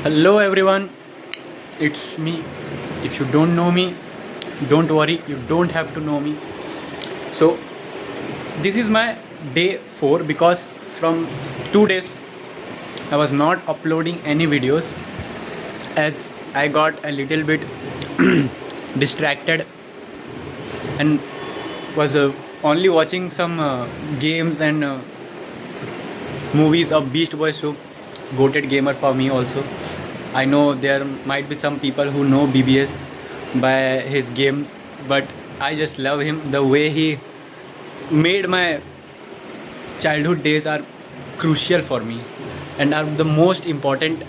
Hello everyone, it's me. If you don't know me, don't worry, you don't have to know me. So, this is my day 4 because from 2 days I was not uploading any videos as I got a little bit distracted and was only watching some games and movies of Beast Boy Soup, goated gamer for me also. I know there might be some people who know BBS by his games, but I just love him. The way he made my childhood days are crucial for me and are the most important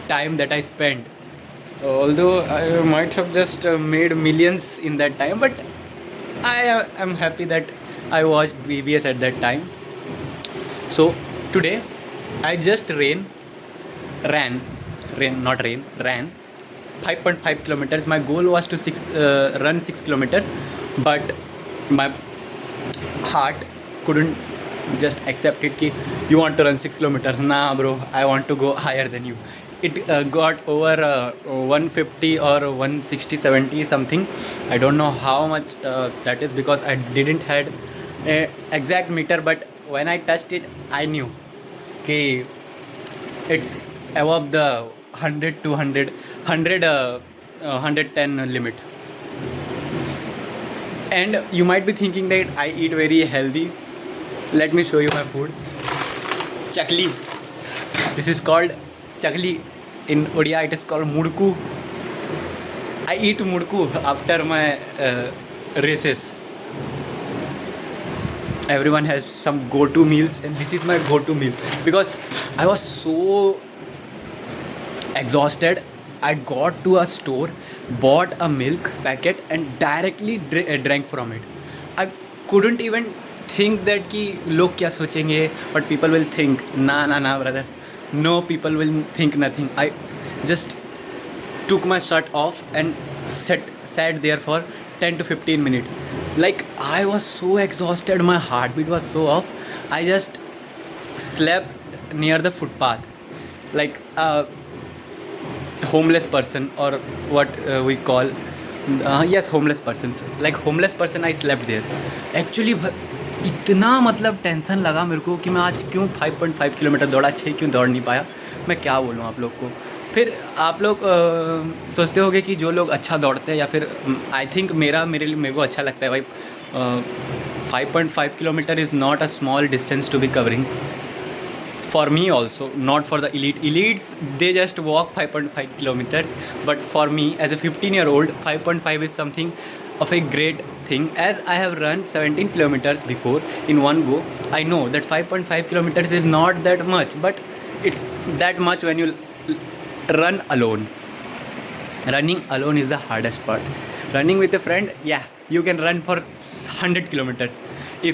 time that I spent. Although I might have just made millions in that time, but I am happy that I watched BBS at that time. So today I just ran, not rain, ran 5.5 kilometers. My goal was to run 6 kilometers, but my heart couldn't just accept it ki you want to run 6 kilometers. Nah, bro, I want to go higher than you. It got over 150 or 160, 70 something. I don't know how much that is because I didn't had a exact meter, but when I touched it, I knew कि it's above the 100 200 100 110 limit. And you might be thinking that I eat very healthy. Let me show you my food. Chakli. This is called chakli. In Odia it is called mudku. I eat mudku after my races. Everyone has some go-to meals and this is my go-to meal because I was so exhausted. I got to a store, bought a milk packet and directly drank from it. I couldn't even think that कि लोग क्या सोचेंगे, but people will think. Nah, brother. No, people will think nothing. I just took my shirt off and sat there for 10 to 15 minutes. Like I was so exhausted, my heartbeat was so up. I just slept near the footpath, like a homeless person or what we call yes, homeless persons. Like homeless person, I slept there. Actually इतना मतलब tension लगा मेरे को कि मैं आज क्यों 5.5 kilometre दौड़ा, 6 क्यों दौड़ नहीं पाया. मैं क्या बोलूँ आप लोग को. फिर आप लोग सोचते होगे कि जो लोग अच्छा दौड़ते हैं या फिर आई थिंक मेरे को अच्छा लगता है भाई. 5.5 kilometre is not a small distance to be covering for me also, not for the elites. They just walk 5.5 kilometers, but for me as a 15-year-old, 5.5 is something of a great thing. As I have run 17 kilometers before in one go, I know that 5.5 kilometers is not that much, but it's that much when you run alone. Running alone is the hardest part. Running with a friend, yeah, you can run for 100 kilometers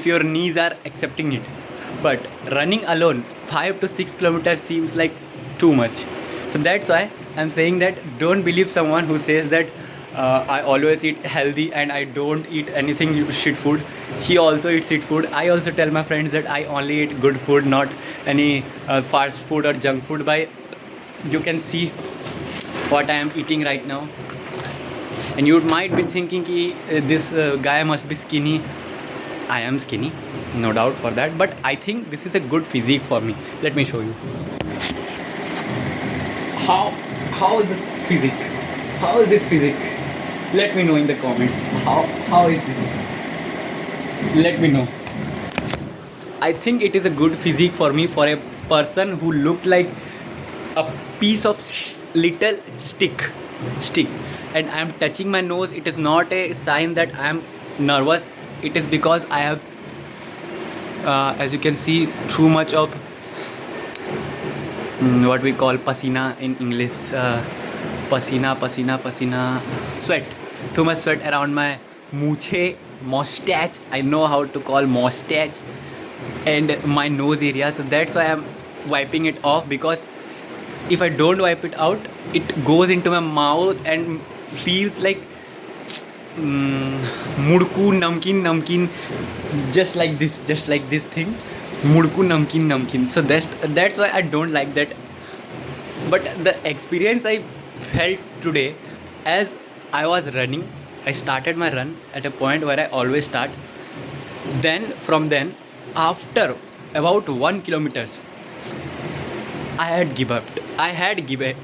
if your knees are accepting it. But running alone 5 to 6 kilometers seems like too much. So that's why I'm saying that don't believe someone who says that I always eat healthy and I don't eat anything shit food. He also eats shit food. I also tell my friends that I only eat good food, not any fast food or junk food. By you can see what I am eating right now, and you might be thinking ki this guy must be skinny. I am skinny, no doubt for that, but I think this is a good physique for me. Let me show you. How is this physique? How is this physique? Let me know in the comments. How is this? Let me know. I think it is a good physique for me, for a person who looked like a piece of little stick, and I am touching my nose. It is not a sign that I am nervous. It is because I have as you can see too much of what we call pasina in English, pasina, sweat. Too much sweat around my mustache. I know how to call mustache and my nose area, so that's why I'm wiping it off, because if I don't wipe it out, it goes into my mouth and feels like mudku namkeen, just like this thing, mudku namkeen. So that's why I don't like that But the experience I felt today, as I was running, I started my run at a point where I always start. Then from then, after about 1 kilometers, I had give up. I had give up.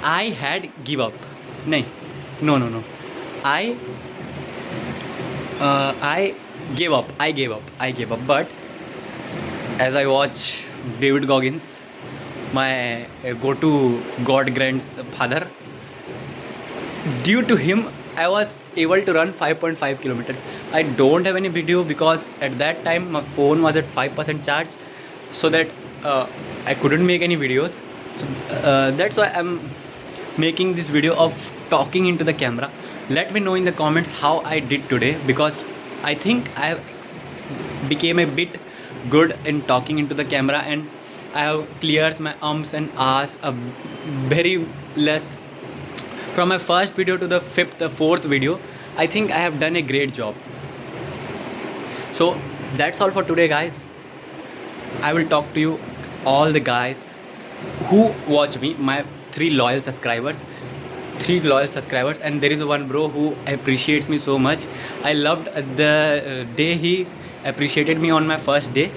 I had give up. No, no, no, no. I I gave up. I gave up. I gave up. But as I watch David Goggins, my go-to God grandfather, due to him, I was able to run 5.5 kilometers. I don't have any video because at that time my phone was at 5% charge, so that I couldn't make any videos. So that's why I'm making this video of talking into the camera. Let me know in the comments how I did today, because I think I became a bit good in talking into the camera, and I have clears my arms and ahs a very less. From my first video to the fourth video, I think I have done a great job. So that's all for today, guys. I will talk to you all the guys who watch me, my 3 loyal subscribers, and there is one bro who appreciates me so much. I loved the day he appreciated me on my first day.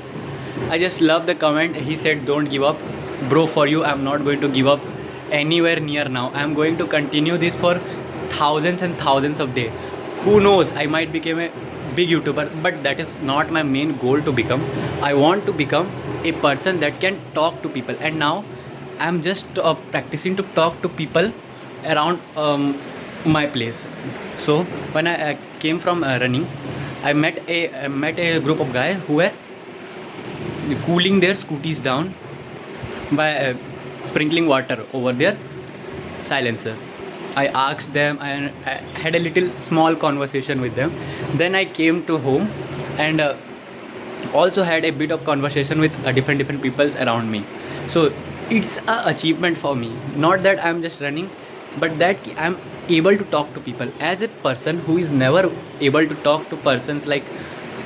I just love the comment. He said, "Don't give up, bro. For you, I'm not going to give up anywhere near now. I'm going to continue this for thousands and thousands of days. Who knows? I might become a big YouTuber, but that is not my main goal to become. I want to become a person that can talk to people, and now I'm just practicing to talk to people around my place. So when I came from running, I met a group of guys who were cooling their scooties down by sprinkling water over their silencer. I asked them and I had a little small conversation with them. Then I came to home and also had a bit of conversation with different peoples around me. So it's a achievement for me. Not that I'm just running, but that I'm able to talk to people. As a person who is never able to talk to persons like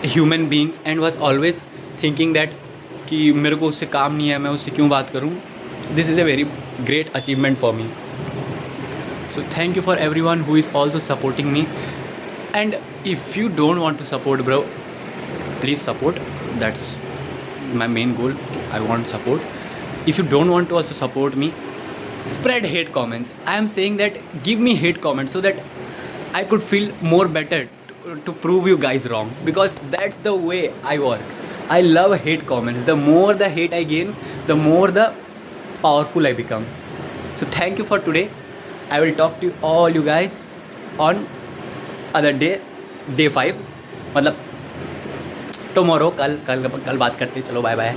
human beings and was always thinking that कि मेरे को उससे काम नहीं है, मैं उससे क्यों बात करूं. This is a very great achievement for me. So thank you for everyone who is also supporting me. And if you don't want to support, bro, please support. That's my main goal. I want support. If you don't want to also support me, spread hate comments. I am saying that give me hate comments so that I could feel more better to prove you guys wrong, because that's the way I work. I love hate comments. The more the hate I gain, the more the powerful I become. So thank you for today. I will talk to you all you guys on other day 5, मतलब tomorrow. कल बात करते हैं. चलो bye bye.